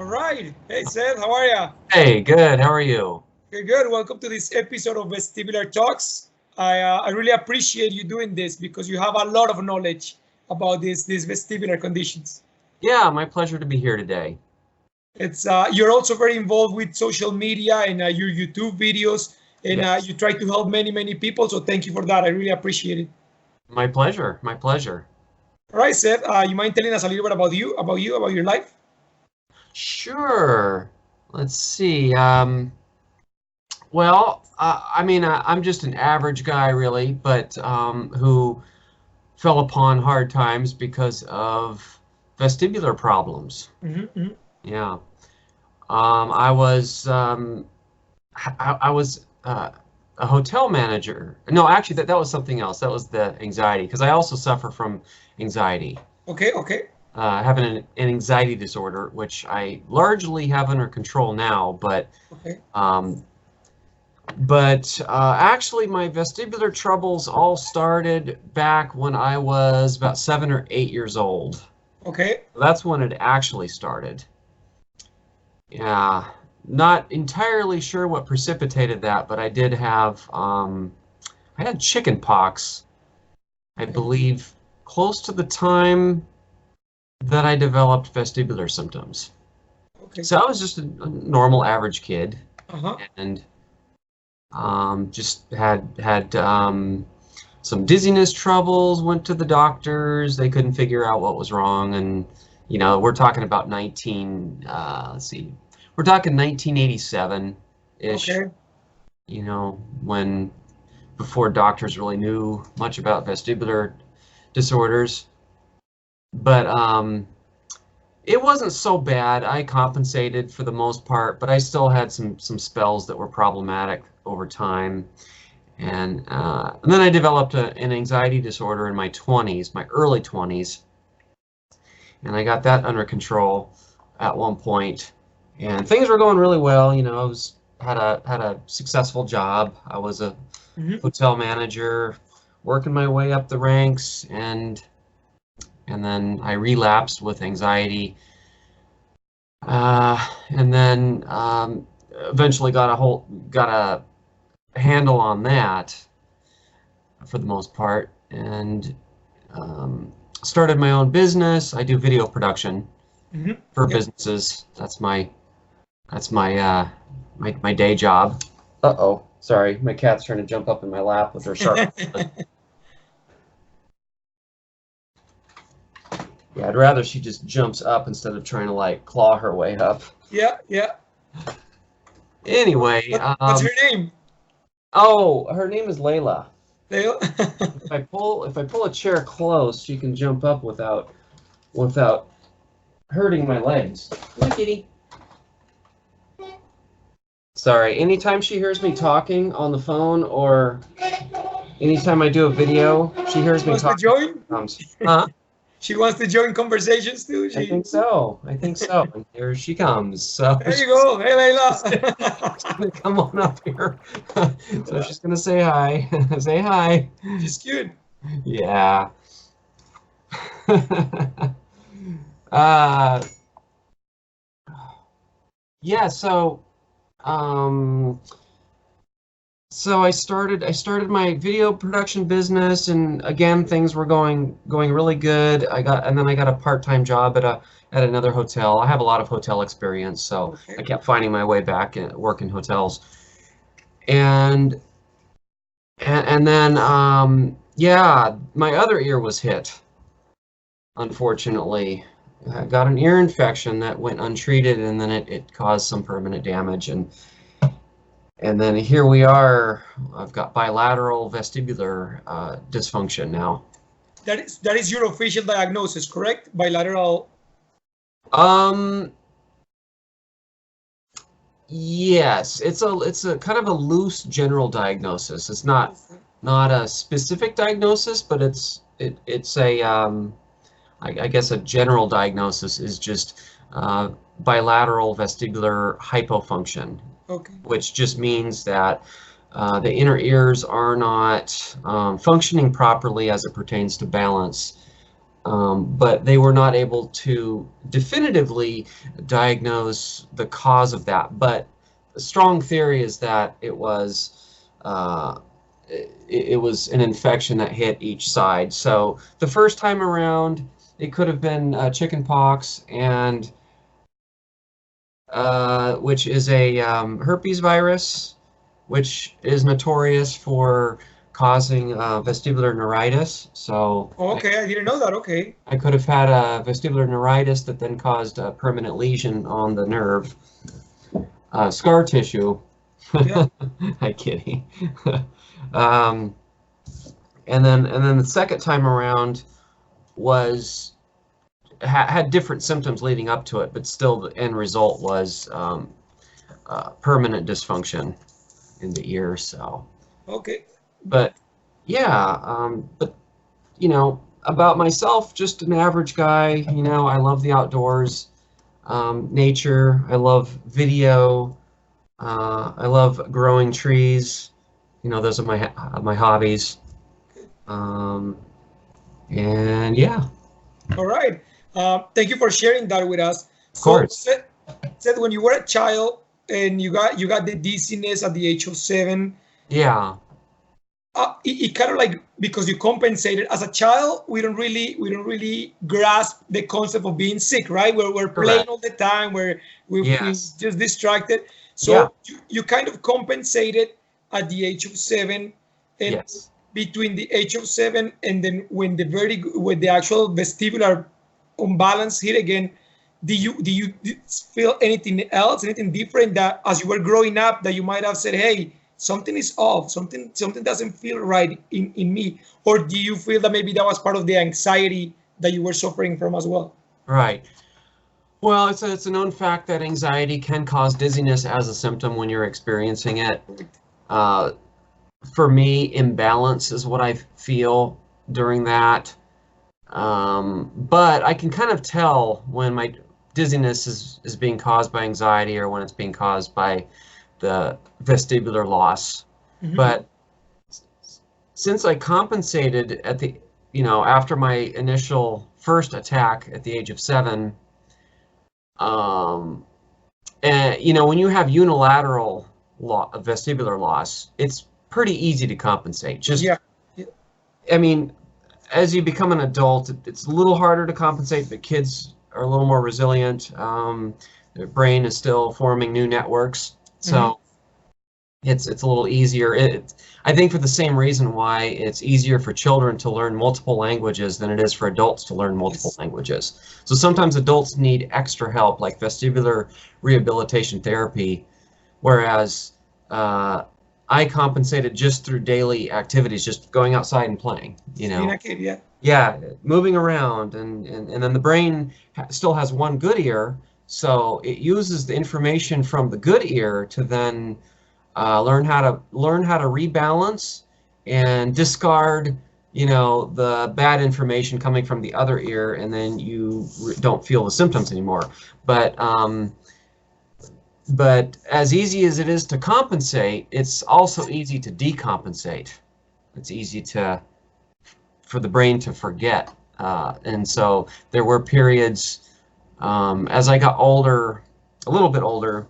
All right. Hey, Seth, how are you? Hey, good. How are you? Good, good. Welcome to this episode of Vestibular Talks. I really appreciate you doing this because you have a lot of knowledge about these vestibular conditions. Yeah, my pleasure to be here today. It's you're also very involved with social media and your YouTube videos, and Yes. you try to help many people. So thank you for that. I really appreciate it. My pleasure. My pleasure. All right, Seth. You mind telling us a little bit about your life? Sure. Let's see. I'm just an average guy, really, but who fell upon hard times because of vestibular problems. Mm-hmm. Yeah. I was I was a hotel manager. No, actually, that was something else. That was the anxiety, because I also suffer from anxiety. Okay. I have an anxiety disorder, which I largely have under control now, but Okay. Actually, my vestibular troubles all started back when I was about 7 or 8 years old. Okay. That's when it actually started. Yeah, not entirely sure what precipitated that, but I did have, I had chicken pox, I believe, close to the time that I developed vestibular symptoms. Okay. So I was just a normal average kid, Uh-huh. and just had some dizziness troubles, went to the doctors, they couldn't figure out what was wrong, and we're talking about we're talking 1987-ish, Okay. When before doctors really knew much about vestibular disorders. But it wasn't so bad. I compensated for the most part, but I still had some spells that were problematic over time. And then I developed an anxiety disorder in my 20s, my early 20s, and I got that under control at one point. And things were going really well. Had a successful job. I was a hotel manager, working my way up the ranks, and then I relapsed with anxiety, and then eventually got a handle on that for the most part, and started my own business. I do video production for businesses. That's my my day job. Uh-oh, sorry, my cat's trying to jump up in my lap with her sharp. Yeah, I'd rather she just jumps up instead of trying to claw her way up. Yeah. Anyway, What's her name? Oh, her name is Layla. Leo? If I pull a chair close, she can jump up without hurting my legs. Come on, kitty. Sorry, anytime she hears me talking on the phone or anytime I do a video, she hears me talking. Wants to join? Huh? She wants to join conversations too. I think so. And here she comes. So there you go. Hey, Layla. She's gonna come on up here. So she's gonna say hi. Say hi. She's cute. Yeah. Yeah. So I started my video production business, and again things were going really good. I got a part-time job at another hotel. I have a lot of hotel experience, so I kept finding my way back at work in hotels. And then yeah, my other ear was hit. Unfortunately, I got an ear infection that went untreated, and then it caused some permanent damage, and then here we are. I've got bilateral vestibular dysfunction now. That is your official diagnosis, correct? Bilateral. Yes, it's a kind of a loose general diagnosis. It's not a specific diagnosis, but it's a I guess a general diagnosis is just bilateral vestibular hypofunction. Okay. Which just means that the inner ears are not functioning properly as it pertains to balance, but they were not able to definitively diagnose the cause of that. But a strong theory is that it was an infection that hit each side. So the first time around, it could have been chicken pox, and which is a herpes virus, which is notorious for causing vestibular neuritis. So Okay, I didn't know that. Okay. I could have had a vestibular neuritis that then caused a permanent lesion on the nerve, scar tissue. Yeah. I'm kidding. um, and then the second time around was had different symptoms leading up to it, but still the end result was permanent dysfunction in the ear. So. Okay. But yeah, but you know, about myself, just an average guy. You know, I love the outdoors, nature. I love video. I love growing trees. You know, those are my hobbies. And yeah, All right. Thank you for sharing that with us. of course. Said when you were a child and you got the dizziness at the age of 7. Yeah. It kind of like, because you compensated as a child, we don't really grasp the concept of being sick, right? We're playing Correct. all the time, we're Yes. just distracted. So Yeah. you kind of compensated at the age of 7, and Yes. between the age of 7 and then when the actual vestibular imbalance hit again, do you feel anything else, anything different, that as you were growing up that you might have said, hey, something is off, something doesn't feel right in me? Or do you feel that maybe that was part of the anxiety that you were suffering from as well? Right. Well, it's a known fact that anxiety can cause dizziness as a symptom when you're experiencing it. For me, imbalance is what I feel during that. But I can kind of tell when my dizziness is being caused by anxiety or when it's being caused by the vestibular loss. Mm-hmm. But since I compensated at the, after my initial first attack at the age of 7, and when you have unilateral vestibular loss, it's pretty easy to compensate. Just, yeah. I mean, as you become an adult, it's a little harder to compensate, but kids are a little more resilient. Their brain is still forming new networks, so it's a little easier. I think for the same reason why it's easier for children to learn multiple languages than it is for adults to learn multiple languages. So sometimes adults need extra help, like vestibular rehabilitation therapy, whereas I compensated just through daily activities, just going outside and playing, Being a kid, yeah. Yeah, moving around, and then the brain still has one good ear, so it uses the information from the good ear to then learn how to rebalance and discard, the bad information coming from the other ear, and then you don't feel the symptoms anymore. But as easy as it is to compensate, it's also easy to decompensate. It's easy for the brain to forget. And so there were periods, as I got older, a little bit older,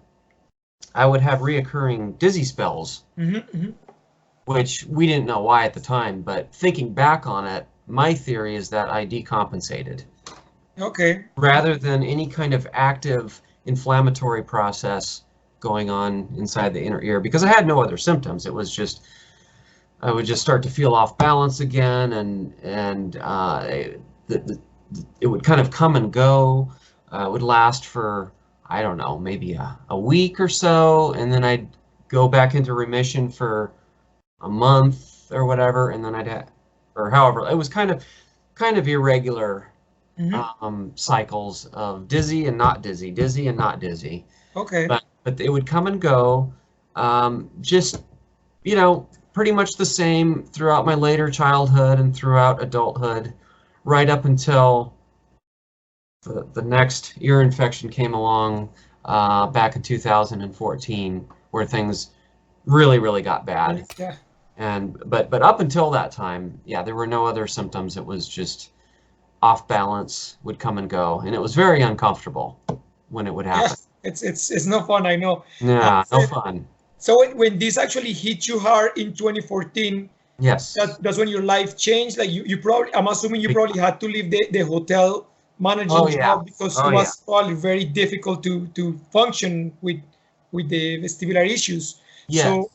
I would have reoccurring dizzy spells, which we didn't know why at the time, but thinking back on it, my theory is that I decompensated. Okay. Rather than any kind of active inflammatory process going on inside the inner ear, because I had no other symptoms. It was just, I would just start to feel off balance again, and it would kind of come and go. It would last for, I don't know, maybe a week or so, and then I'd go back into remission for a month or whatever, and then or however, it was kind of irregular cycles of dizzy and not dizzy, dizzy and not dizzy. Okay. But it would come and go, just, pretty much the same throughout my later childhood and throughout adulthood, right up until the next ear infection came along back in 2014, where things really, really got bad. Yeah. But up until that time, yeah, there were no other symptoms. It was just off balance would come and go, and it was very uncomfortable when it would happen. It's no fun, I know. Yeah, no fun. So when this actually hit you hard in 2014, yes, that's when your life changed. Like you probably, I'm assuming you probably had to leave the hotel managing job because it was probably very difficult to function with the vestibular issues. Yes. So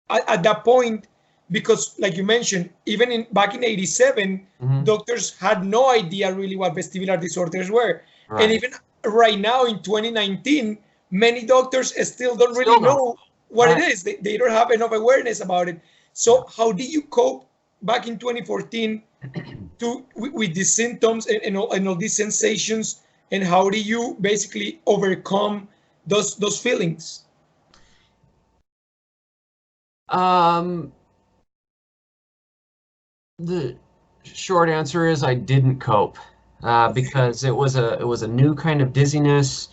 at that point, because like you mentioned, even back in '87, doctors had no idea really what vestibular disorders were, and even right now in 2019, many doctors still don't really know what it is. They don't have enough awareness about it. So how did you cope back in 2014 with these symptoms and all these sensations, and how do you basically overcome those feelings? The short answer is I didn't cope because it was a new kind of dizziness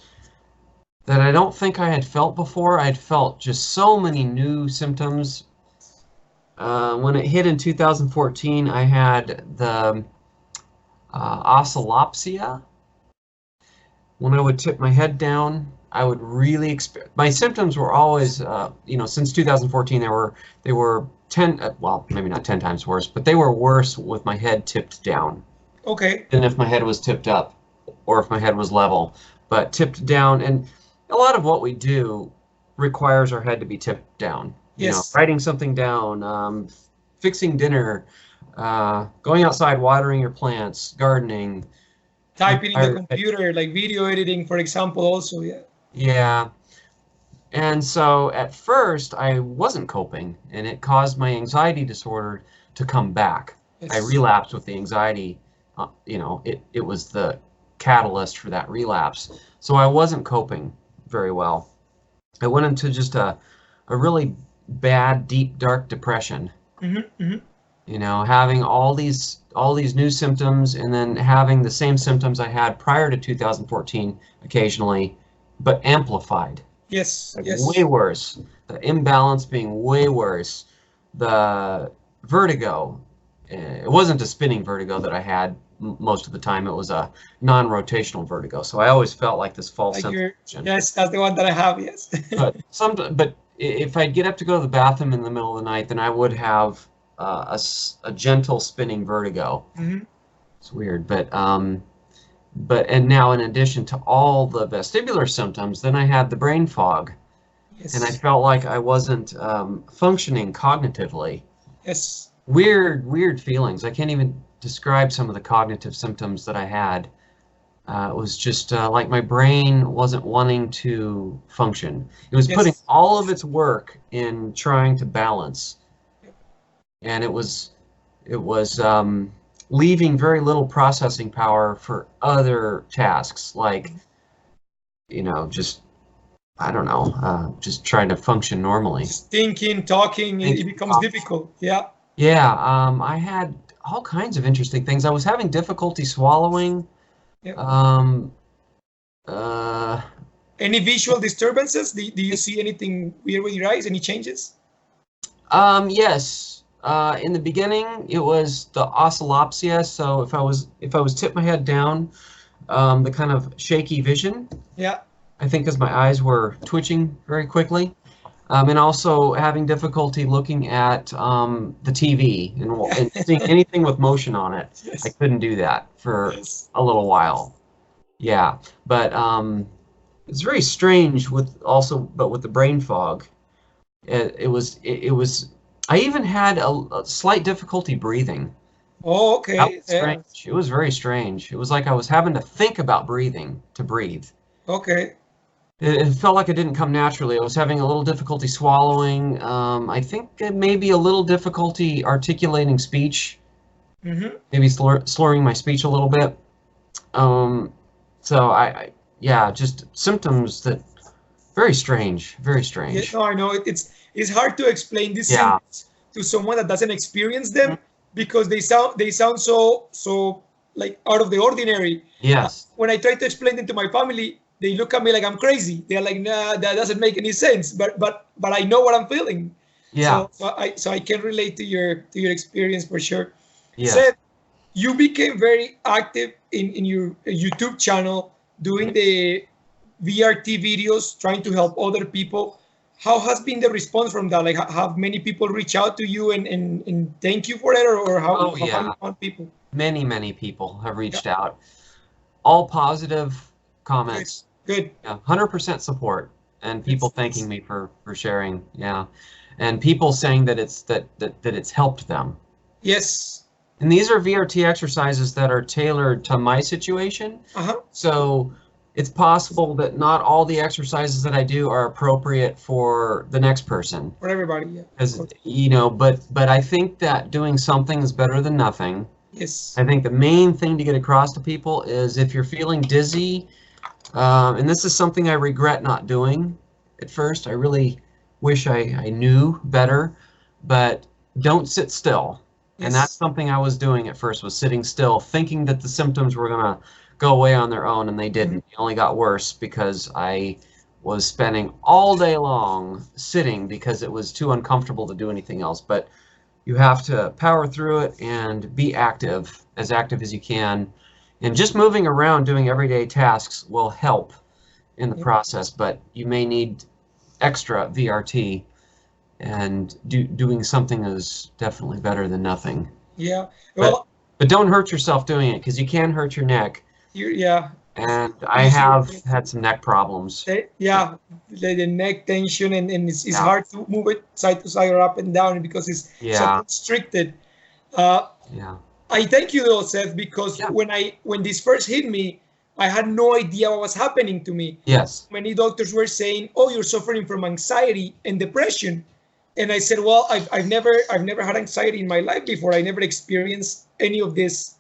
that I don't think I had felt before. I'd felt just so many new symptoms. When it hit in 2014, I had the oscillopsia. When I would tip my head down, I would really my symptoms were always, since 2014, they were 10, well, maybe not 10 times worse, but they were worse with my head tipped down. Okay. Than if my head was tipped up or if my head was level, but tipped down. And a lot of what we do requires our head to be tipped down. You know, writing something down, fixing dinner, going outside, watering your plants, gardening. Typing in the computer, like video editing, for example, also, Yeah. And so at first I wasn't coping, and it caused my anxiety disorder to come back. I relapsed with the anxiety. It was the catalyst for that relapse. So I wasn't coping very well. I went into just a really bad, deep, dark depression. Having all these new symptoms, and then having the same symptoms I had prior to 2014 occasionally, but amplified. Yes. Way worse. The imbalance being way worse. The vertigo. It wasn't a spinning vertigo that I had most of the time. It was a non-rotational vertigo. So I always felt like this false sensation. Yes, that's the one that I have. Yes. but if I get up to go to the bathroom in the middle of the night, then I would have a gentle spinning vertigo. It's weird, but and now in addition to all the vestibular symptoms, then I had the brain fog, and I felt like I wasn't functioning cognitively. Yes. Weird feelings. I can't even describe some of the cognitive symptoms that I had. It was just like my brain wasn't wanting to function. It was putting all of its work in trying to balance, and it was leaving very little processing power for other tasks, like just trying to function normally. Just thinking, talking, it becomes difficult. Yeah. Yeah. I had all kinds of interesting things. I was having difficulty swallowing. Any visual disturbances? Do you see anything weird with your eyes? Any changes? Yes. In the beginning, it was the oscillopsia. So if I was tip my head down, the kind of shaky vision. Yeah. I think because my eyes were twitching very quickly, and also having difficulty looking at the TV and seeing anything with motion on it. I couldn't do that for a little while. Yeah, but it's very strange with the brain fog. It was. I even had a slight difficulty breathing. Oh, okay. That was strange. It was very strange. It was like I was having to think about breathing to breathe. Okay. It felt like it didn't come naturally. I was having a little difficulty swallowing. I think maybe a little difficulty articulating speech. Maybe slurring my speech a little bit. So just symptoms that very strange, very strange. Yeah, no, I know it's hard to explain these symptoms to someone that doesn't experience them because they sound so like out of the ordinary. Yes. When I try to explain them to my family, they look at me like I'm crazy. They're like, nah, that doesn't make any sense. But I know what I'm feeling. Yeah. So I can relate to your experience for sure. Yeah. Seth, you became very active in your YouTube channel, doing the VRT videos, trying to help other people. How has been the response from that? Like, have many people reach out to you and thank you for it, or Oh how have you yeah, found people? many people have Yeah, reached out. All positive good, comments. good. Yeah, 100% support, and people That's thanking me for sharing. Yeah, and people saying that it's helped them. yes. And these are VRT exercises that are tailored to my situation. Uh-huh. So it's possible that not all the exercises that I do are appropriate for the next person. For everybody, yeah. Of As course. you know, but I think that doing something is better than nothing. Yes. I think the main thing to get across to people is if you're feeling dizzy, and this is something I regret not doing at first. I really wish I knew better, but don't sit still. And that's Yes. something I was doing at first, was sitting still, thinking that the symptoms were going to go away on their own, and they Mhm. didn't. They only got worse because I was spending all day long sitting because it was too uncomfortable to do anything else. But you have to power through it and be active as you can. And just moving around doing everyday tasks will help in the Yeah. process, but you may need extra VRT, and doing something is definitely better than nothing. Yeah. But Well, but don't hurt yourself doing it, because you can hurt your neck, yeah. and I Use your have had some neck problems. yeah, the neck tension, and it's Yeah, hard to move it side to side or up and down because it's so yeah, constricted. Uh, yeah, I thank you though, Seth, because yeah. when this first hit me, I had no idea what was happening to me. Yes. Many doctors were saying, "Oh, you're suffering from anxiety and depression," and I said, "Well, I've never had anxiety in my life before. I never experienced any of these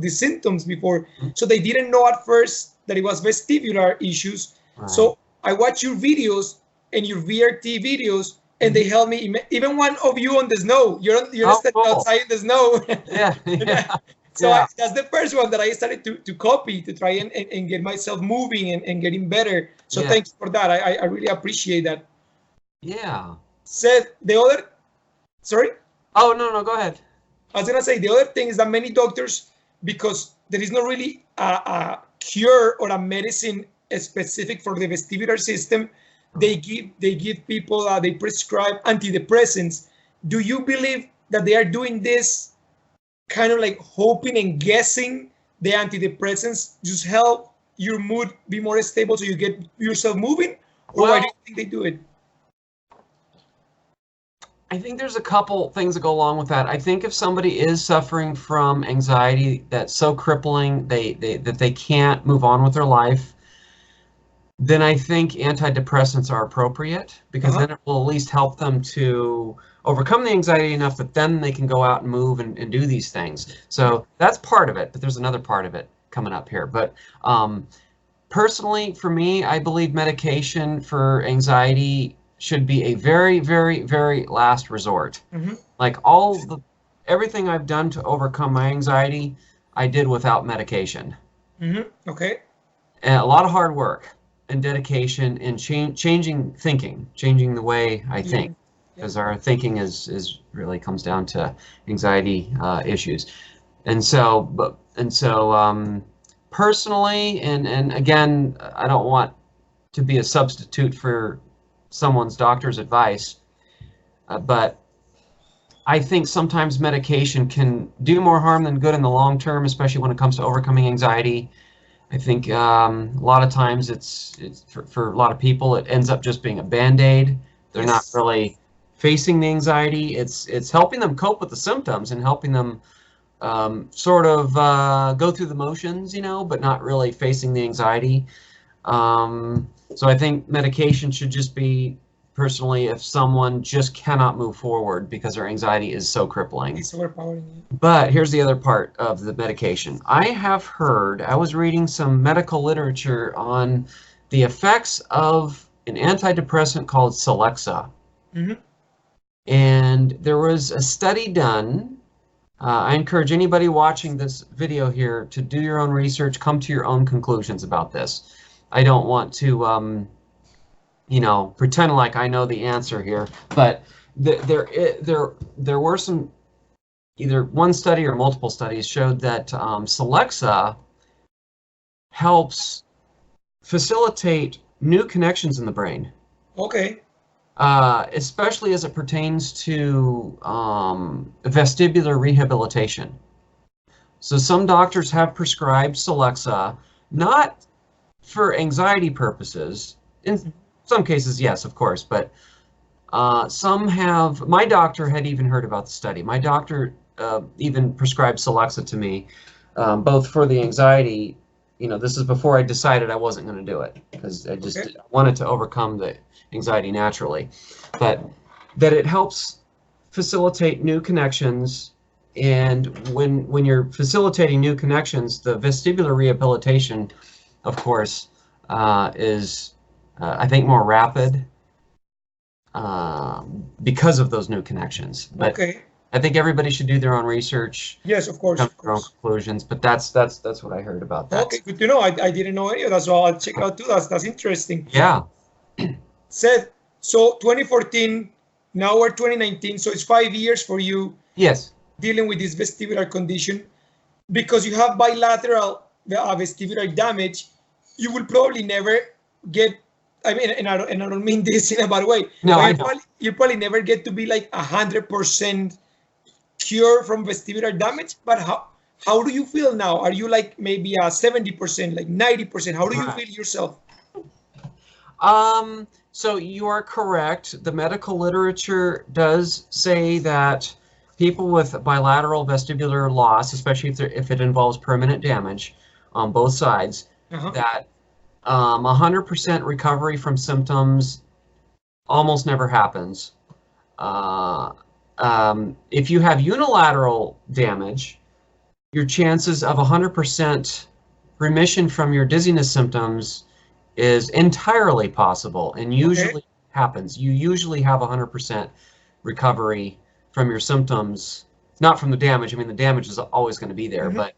symptoms before." Mhm. So they didn't know at first that it was vestibular issues. Right. So I watched your videos and your VRT videos, and they Mhm. helped me. Even one of you on the snow. You're Oh, standing cool. outside in the snow. Yeah, And yeah, so yeah, that's the first one that I started to copy to try and get myself moving and getting better. So yeah, thanks for that. I really appreciate that. yeah. Seth, the other, sorry, Oh, no, no, go ahead. I was gonna say the other thing is that many doctors, because there is not really a cure or a medicine specific for the vestibular system, Right. they give people they prescribe antidepressants. Do you believe that they are doing this kind of like hoping and guessing the antidepressants just help your mood be more stable so you get yourself moving, or why do you Well, think they do it? I think there's a couple things that go along with that. I think if somebody is suffering from anxiety that's so crippling that they can't move on with their life, then I think antidepressants are appropriate, because Uh-huh. then it will at least help them to overcome the anxiety enough that then they can go out and move and do these things. So that's part of it, but there's another part of it coming up here. But personally, for me, I believe medication for anxiety should be a very last resort. Mm-hmm. Like everything I've done to overcome my anxiety, I did without medication. Mm-hmm. Okay. And a lot of hard work and dedication and changing thinking, changing the way I Yeah. think, Yeah. because our thinking is really comes down to anxiety issues. And so personally, and again, I don't want to be a substitute for someone's doctor's advice, but I think sometimes medication can do more harm than good in the long term, especially when it comes to overcoming anxiety. I think a lot of times it's for a lot of people it ends up just being a band-aid. They're not Yes. really facing the anxiety. It's helping them cope with the symptoms and helping them sort of go through the motions, but not really facing the anxiety. So I think medication should just be, personally, if someone just cannot move forward because their anxiety is so crippling. It's overpowering. But here's the other part of the medication. I have heard, I was reading some medical literature on the effects of an antidepressant called Celexa. Mm-hmm. And there was a study done. I encourage anybody watching this video here to do your own research, come to your own conclusions about this. I don't want to, pretend like I know the answer here, but there were some either one study or multiple studies showed that Celexa helps facilitate new connections in the brain. Okay. Especially as it pertains to vestibular rehabilitation. So some doctors have prescribed Celexa, not for anxiety purposes. In some cases, yes, of course, but some have. My doctor had even heard about the study. My doctor even prescribed Celexa to me, both for the anxiety. You know, this is before I decided I wasn't going to do it, because I just wanted to overcome the anxiety naturally. But that it helps facilitate new connections, and when you're facilitating new connections, the vestibular rehabilitation, of course, is I think more rapid because of those new connections. But I think everybody should do their own research. Yes, of course. Come to their own conclusions. But that's what I heard about that. Okay, good to know. I didn't know any of that, so I'll check it out too. That's interesting. Yeah. Seth, so 2014, now we're 2019, so it's 5 years for you. Yes. Dealing with this vestibular condition. Because you have bilateral vestibular damage, you will probably never get, I mean, and I don't mean this in a bad way. No, you probably never get to be like 100% cure from vestibular damage. But how do you feel now? Are you like maybe a 70%, like 90%? How do you feel yourself? So you are correct. The medical literature does say that people with bilateral vestibular loss, especially if it involves permanent damage on both sides, that 100% recovery from symptoms almost never happens. If you have unilateral damage, your chances of 100% remission from your dizziness symptoms is entirely possible, and usually happens. You usually have 100% recovery from your symptoms, not from the damage. I mean, the damage is always going to be there, but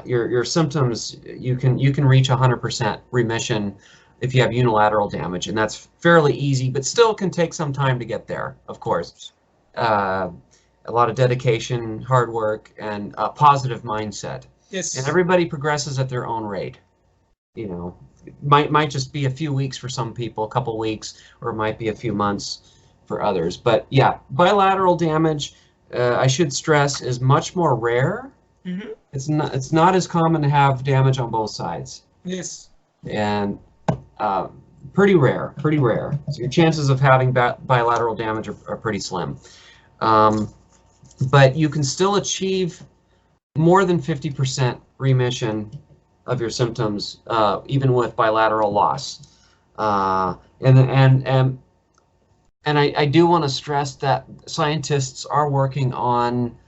your symptoms, you can reach 100% remission if you have unilateral damage, and that's fairly easy, but still can take some time to get there, of course. A lot of dedication, hard work, and a positive mindset. Yes. And everybody progresses at their own rate. You know, it might just be a few weeks for some people, a couple weeks, or it might be a few months for others. But yeah, bilateral damage, I should stress, is much more rare. It's not as common to have damage on both sides. Yes. And pretty rare. So your chances of having bilateral damage are pretty slim. But you can still achieve more than 50% remission of your symptoms, even with bilateral loss. And I do want to stress that scientists are working on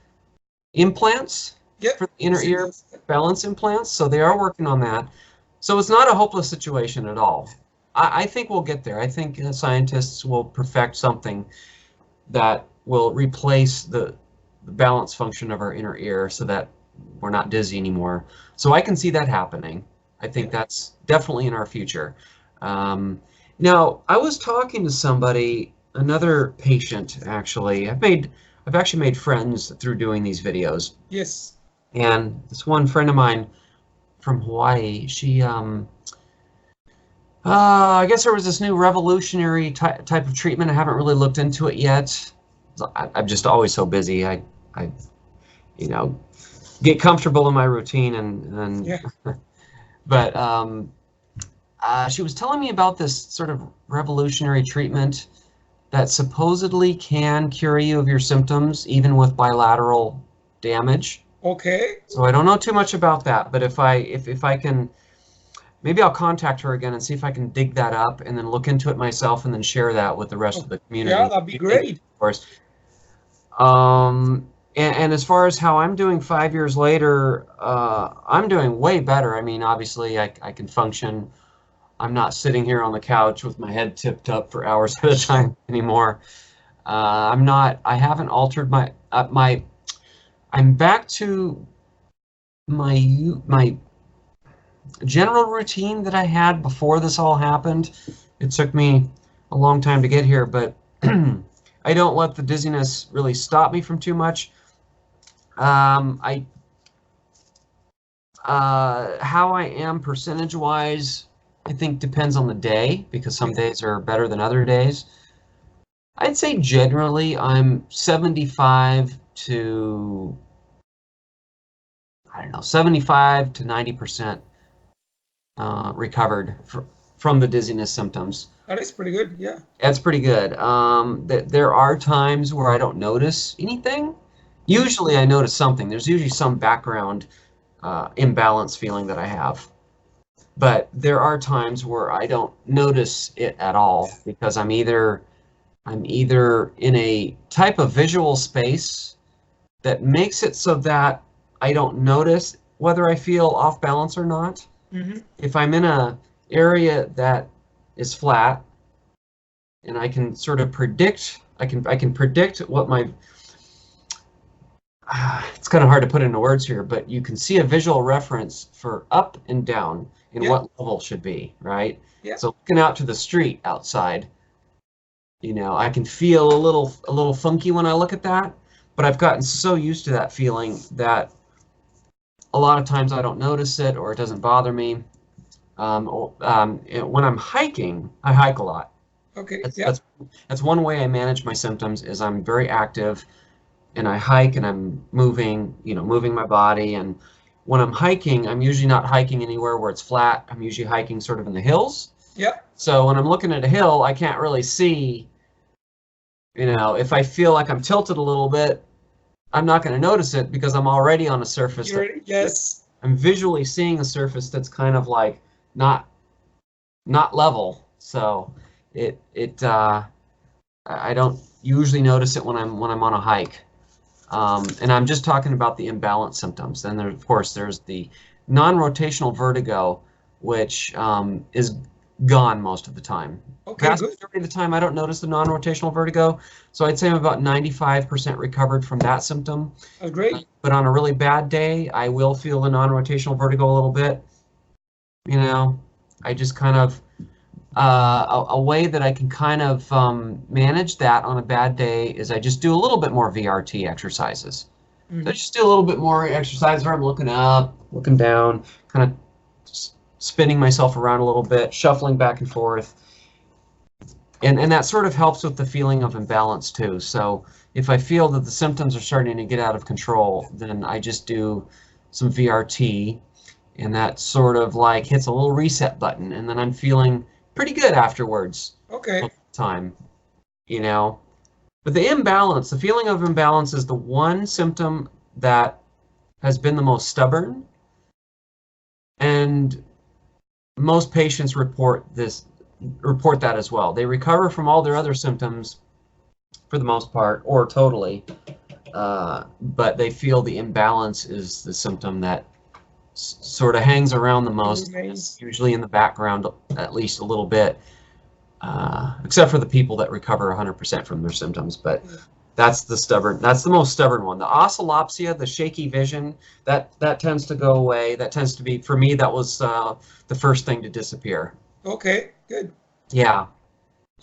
implants for the inner ear balance implants, so they are working on that. So it's not a hopeless situation at all. I think we'll get there. I think scientists will perfect something that will replace the balance function of our inner ear so that we're not dizzy anymore. So I can see that happening. I think that's definitely in our future. Now, I was talking to somebody, another patient actually. I've actually made friends through doing these videos. Yes. And this one friend of mine from Hawaii, she I guess there was this new revolutionary type of treatment. I haven't really looked into it yet. I'm just always so busy. I you know, get comfortable in my routine and yeah. But she was telling me about this sort of revolutionary treatment that supposedly can cure you of your symptoms even with bilateral damage. Okay. So I don't know too much about that, but if I can, maybe I'll contact her again and see if I can dig that up and then look into it myself and then share that with the rest of the community. Yeah, that'd be great. Of course. And as far as how I'm doing 5 years later, I'm doing way better. I mean, obviously I can function. I'm not sitting here on the couch with my head tipped up for hours at a time anymore. I haven't altered I'm back to my general routine that I had before this all happened. It took me a long time to get here, but I don't let the dizziness really stop me from too much. I how I am percentage-wise, I think depends on the day, because some days are better than other days. I'd say generally I'm 75 to, I don't know, 75 to 90% recovered from the dizziness symptoms. That is pretty good. Yeah. That's pretty good. There are times where I don't notice anything. Usually I notice something. There's usually some background imbalance feeling that I have. But there are times where I don't notice it at all, because I'm either in a type of visual space that makes it so that I don't notice whether I feel off balance or not. Mm-hmm. If I'm in a area that is flat, and I can sort of predict, I can predict what my, it's kind of hard to put into words here, but you can see a visual reference for up and down and what level should be, right? Yeah. So looking out to the street outside, you know, I can feel a little funky when I look at that, but I've gotten so used to that feeling that a lot of times I don't notice it, or it doesn't bother me. When I'm hiking, I hike a lot. Okay. That's one way I manage my symptoms, is I'm very active, and I hike, and I'm moving my body. And when I'm hiking, I'm usually not hiking anywhere where it's flat. I'm usually hiking sort of in the hills. Yeah. So when I'm looking at a hill, I can't really see, if I feel like I'm tilted a little bit, I'm not going to notice it, because I'm already on a surface. Yes. I'm visually seeing a surface that's kind of like not level. So I don't usually notice it when I'm on a hike. And I'm just talking about the imbalance symptoms. Then of course there's the non-rotational vertigo, which is gone most of the time. Okay, Vast good. majority of the time I don't notice the non-rotational vertigo, so I'd say I'm about 95% recovered from that symptom. That's great. But on a really bad day, I will feel the non-rotational vertigo a little bit. I just kind of a way that I can kind of manage that on a bad day is I just do a little bit more VRT exercises. Mm-hmm. So I just do a little bit more exercise where I'm looking up, looking down, kind of spinning myself around a little bit, shuffling back and forth. And that sort of helps with the feeling of imbalance too. So if I feel that the symptoms are starting to get out of control, then I just do some VRT, and that sort of like hits a little reset button, and then I'm feeling pretty good afterwards. Okay. Time, But the feeling of imbalance is the one symptom that has been the most stubborn, and most patients report that as well. They recover from all their other symptoms for the most part, or totally, but they feel the imbalance is the symptom that sort of hangs around the most, usually in the background at least a little bit, except for the people that recover 100% from their symptoms. But that's the most stubborn one. The oscillopsia, the shaky vision, that tends to go away. That tends to be, for me, that was the first thing to disappear. Okay, good. Yeah.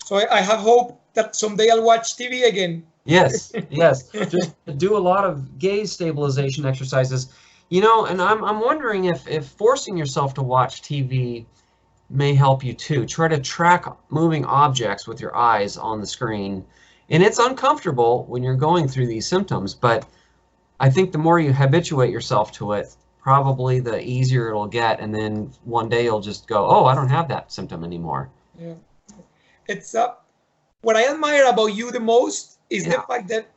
So I have hope that someday I'll watch TV again. Yes. Just do a lot of gaze stabilization exercises. And I'm wondering if forcing yourself to watch TV may help you too. Try to track moving objects with your eyes on the screen. And it's uncomfortable when you're going through these symptoms, but I think the more you habituate yourself to it, probably the easier it'll get. And then one day you'll just go, oh, I don't have that symptom anymore. Yeah. It's what I admire about you the most is the fact that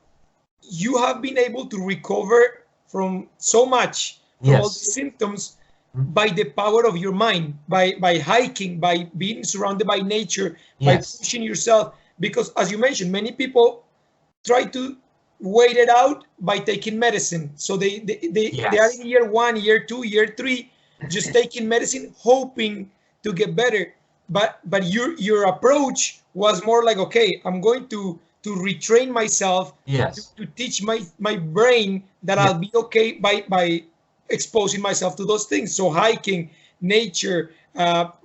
you have been able to recover from so much, from all the symptoms, by the power of your mind, by hiking, by being surrounded by nature, by pushing yourself. Because as you mentioned, many people try to wait it out by taking medicine. So they are in year 1, year 2, year 3, just taking medicine, hoping to get better. But your approach was more like, okay, I'm going to retrain myself, to teach my brain that I'll be okay by exposing myself to those things. So hiking, nature,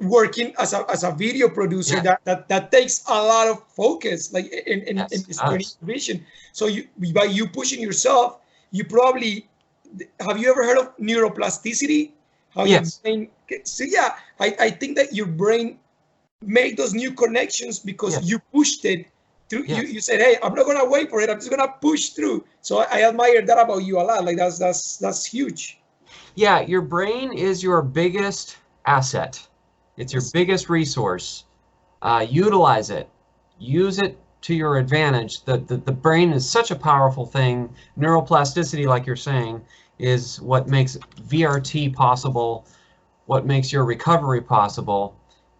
working as a video producer, that takes a lot of focus, like in this vision. So by you pushing yourself, you probably, have you ever heard of neuroplasticity? How Yes. your brain, so yeah, I think that your brain made those new connections because Yes. you pushed it through. Yes. You said, hey, I'm not gonna wait for it, I'm just gonna push through. So I admire that about you a lot. Like that's huge. Yeah, your brain is your biggest asset. It's your biggest resource. Utilize it. Use it to your advantage. The brain is such a powerful thing. Neuroplasticity, like you're saying, is what makes VRT possible, what makes your recovery possible.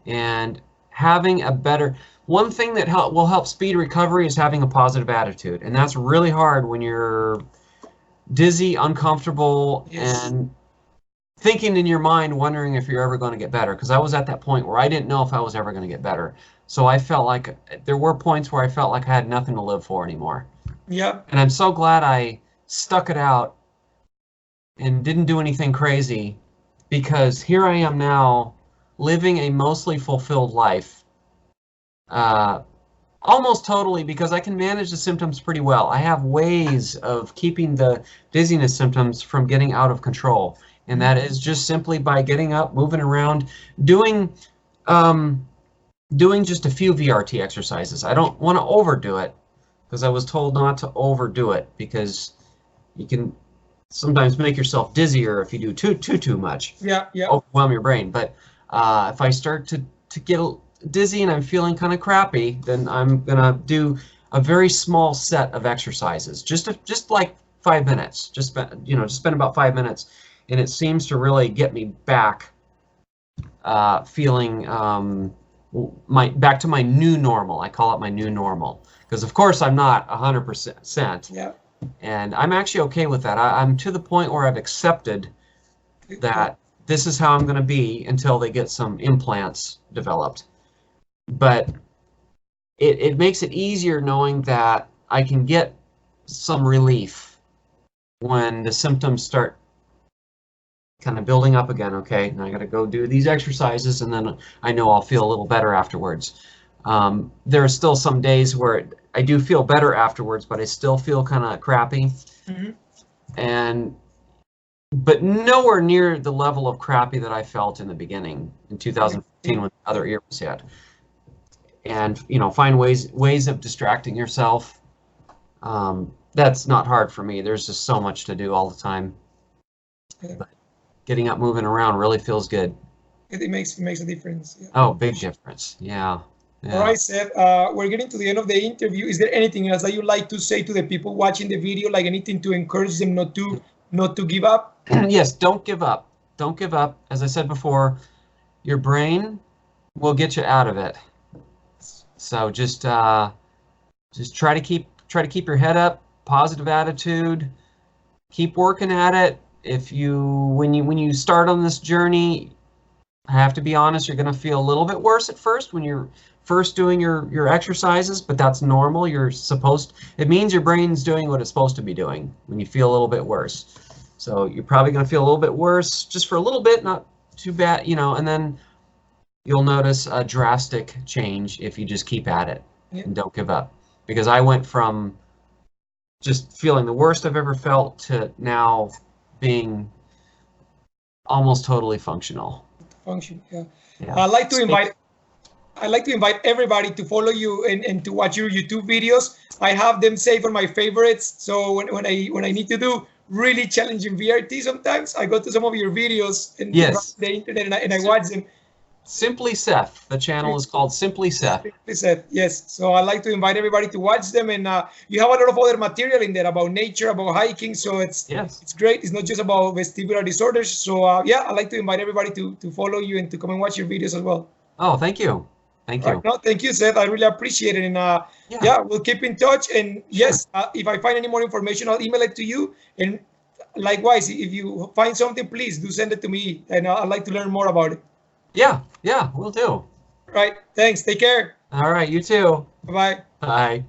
And having a better, one thing that will help speed recovery is having a positive attitude. And that's really hard when you're dizzy, uncomfortable, Yes. and thinking in your mind, wondering if you're ever going to get better. Because I was at that point where I didn't know if I was ever going to get better. So I felt like there were points where I felt like I had nothing to live for anymore. Yeah. And I'm so glad I stuck it out and didn't do anything crazy, because here I am now living a mostly fulfilled life. Almost totally, because I can manage the symptoms pretty well. I have ways of keeping the dizziness symptoms from getting out of control. And that is just simply by getting up, moving around, doing just a few VRT exercises. I don't want to overdo it, because I was told not to overdo it, because you can sometimes make yourself dizzier if you do too much. Yeah. Overwhelm your brain. But if I start to get dizzy and I'm feeling kind of crappy, then I'm gonna do a very small set of exercises, just like 5 minutes. Just spend about 5 minutes, and it seems to really get me back, feeling back to my new normal. I call it my new normal, because of course I'm not 100%. Yeah. And I'm actually okay with that. I'm to the point where I've accepted that this is how I'm going to be until they get some implants developed. But it makes it easier knowing that I can get some relief when the symptoms start kind of building up again. Okay, and I got to go do these exercises, and then I know I'll feel a little better afterwards. There are still some days where I do feel better afterwards, but I still feel kind of crappy. Mm-hmm. But nowhere near the level of crappy that I felt in the beginning in 2015 when the other ear was hit. And find ways of distracting yourself. That's not hard for me. There's just so much to do all the time. But getting up, moving around really feels good. It makes a difference. Yeah. Oh, big difference. Yeah. All right, Seth, we're getting to the end of the interview. Is there anything else that you'd like to say to the people watching the video, like anything to encourage them not to give up? Yes, don't give up. Don't give up. As I said before, your brain will get you out of it. So just try to keep your head up, positive attitude, keep working at it. When you start on this journey, I have to be honest, you're going to feel a little bit worse at first when you're first doing your exercises, but that's normal. It means your brain's doing what it's supposed to be doing when you feel a little bit worse. So you're probably going to feel a little bit worse just for a little bit, not too bad, and then you'll notice a drastic change if you just keep at it and don't give up. Because I went from just feeling the worst I've ever felt to now being almost totally functional. Yeah. I'd like to invite everybody to follow you and to watch your YouTube videos. I have them saved on my favorites. So when I need to do really challenging VRT, sometimes I go to some of your videos and the internet and I watch them. Simply Seth. The channel is called Simply Seth. Simply Seth, yes. So I'd like to invite everybody to watch them, and you have a lot of other material in there about nature, about hiking. So it's great. It's not just about vestibular disorders. So I'd like to invite everybody to follow you and to come and watch your videos as well. Oh, thank you. Thank you. Right. No, thank you, Seth. I really appreciate it. And we'll keep in touch. And yes, if I find any more information, I'll email it to you. And likewise, if you find something, please do send it to me. And I'd like to learn more about it. Yeah, we'll do. Right. Thanks. Take care. All right, you too. Bye-bye. Bye.